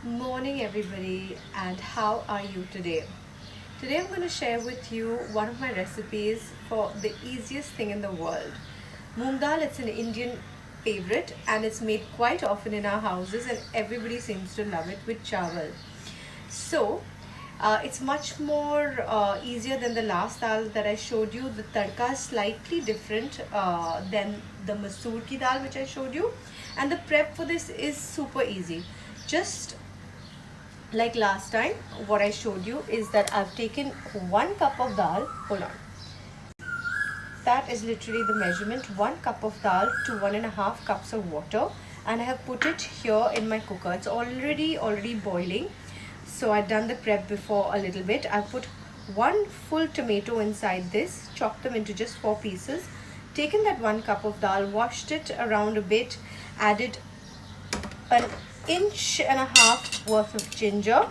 Morning everybody, and how are you today? Today I'm going to share with you one of my recipes for the easiest thing in the world. Moong dal, it's an Indian favorite and it's made quite often in our houses and everybody seems to love it with chawal. So it's much more easier than the last dal that I showed you. The tadka is slightly different than the masoor ki dal which I showed you, and the prep for this is super easy. Just like last time, what I showed you is that I've taken 1 cup of dal. Hold on. That is literally the measurement, 1 cup of dal to 1.5 cups of water, and I have put it here in my cooker. It's already boiling. So I've done the prep before a little bit. I've put 1 full tomato inside this, chopped them into just 4 pieces, taken that 1 cup of dal, washed it around a bit, added an inch and a half worth of ginger.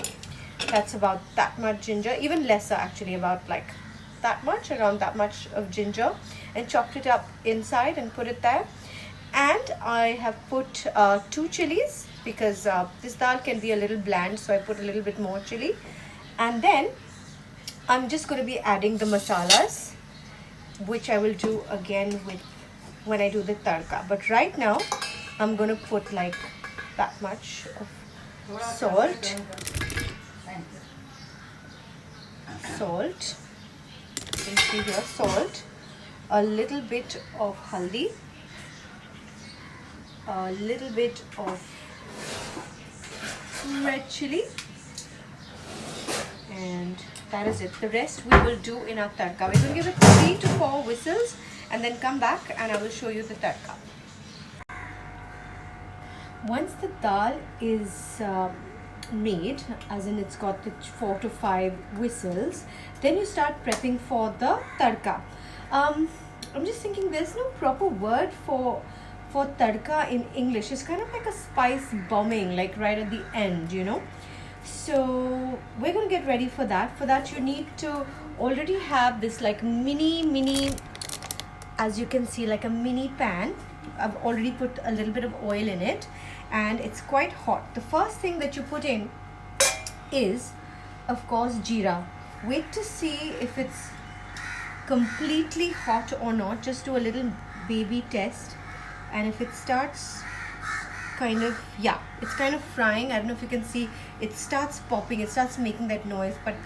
That's about that much ginger, even lesser actually, about like that much, around that much of ginger, and chopped it up inside and put it there. And I have put 2 chilies because this dal can be a little bland, so I put a little bit more chili. And then I'm just going to be adding the masalas, which I will do again with when I do the tadka. But right now I'm going to put like that much of salt, you can see here, salt, a little bit of haldi, a little bit of red chili, and that is it. The rest we will do in our tadka. We're going to give it 3 to 4 whistles and then come back and I will show you the tadka. Once the dal is made, as in it's got the 4 to 5 whistles, then you start prepping for the tadka. I'm just thinking there's no proper word for tadka in English. It's kind of like a spice bombing, like right at the end, you know. So we're going to get ready for that. For that you need to already have this like mini, as you can see, like a mini pan. I've already put a little bit of oil in it and it's quite hot. The first thing that you put in is, of course, jeera. Wait to see if it's completely hot or not. Just do a little baby test, and if it starts kind of, yeah, it's kind of frying. I don't know if you can see, it starts popping, it starts making that noise, but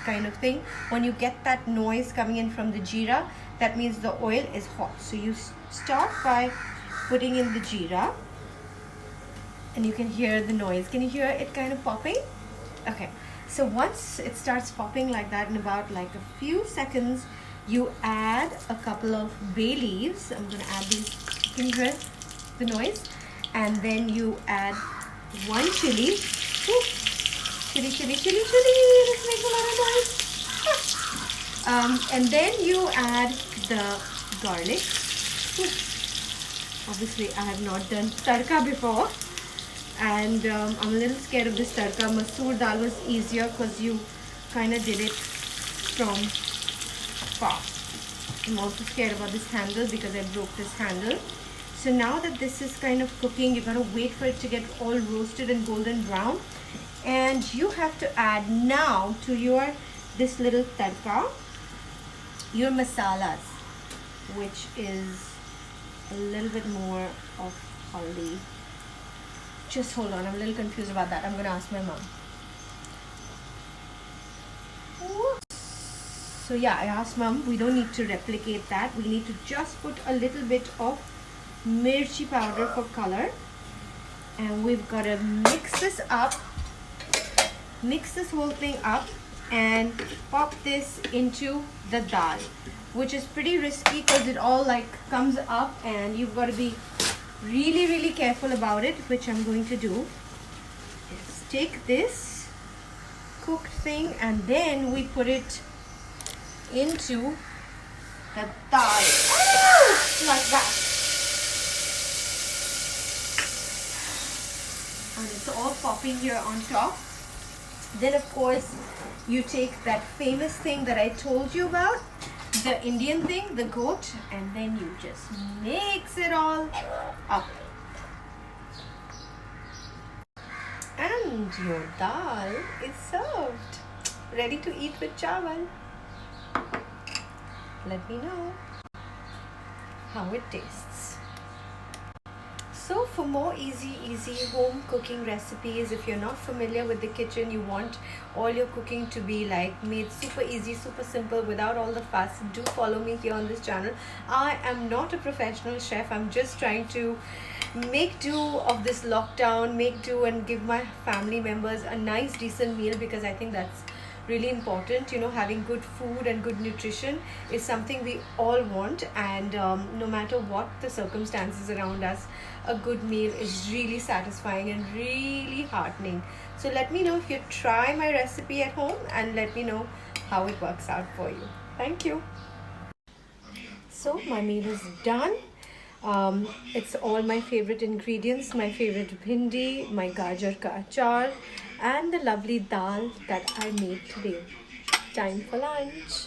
kind of thing. When you get that noise coming in from the jeera, that means the oil is hot. So you start by putting in the jeera and you can hear the noise. Can you hear it kind of popping? Okay, so once it starts popping like that, in about like a few seconds, you add a couple of bay leaves. I'm going to add these. Can you hear the noise? And then you add 1 chili. Ooh, chili. This makes a lot of noise. And then you add the garlic. Ooh. Obviously, I have not done tadka before, and I'm a little scared of this tadka. Masoor dal was easier because you kind of did it from far. I'm also scared about this handle because I broke this handle. So now that this is kind of cooking, you're going to wait for it to get all roasted and golden brown. And you have to add now to your this little tadka your masalas, which is a little bit more of haldi. Just hold on, I'm a little confused about that. I'm going to ask my mom. So yeah, I asked mom, we don't need to replicate that. We need to just put a little bit of mirchi powder for color, and we've got to mix this up, mix this whole thing up and pop this into the dal, which is pretty risky because it all like comes up and you've got to be really careful about it, which I'm going to do. Is take this cooked thing and then we put it into the dal like that. And it's all popping here on top. Then of course you take that famous thing that I told you about, the Indian thing, the goat, and then you just mix it all up. And And your dal is served. Ready to eat with chawal. Let me know how it tastes. So for more easy home cooking recipes, if you're not familiar with the kitchen, you want all your cooking to be like made super easy, super simple, without all the fuss, do follow me here on this channel. I am not a professional chef. I'm just trying to make do of this lockdown, make do and give my family members a nice decent meal, because I think that's really important. Having good food and good nutrition is something we all want, and no matter what the circumstances around us, a good meal is really satisfying and really heartening. So let me know if you try my recipe at home, and let me know how it works out for you. Thank you. So my meal is done. It's all my favorite ingredients, my favorite bhindi, my gajar ka achar, and the lovely dal that I made today. Time for lunch.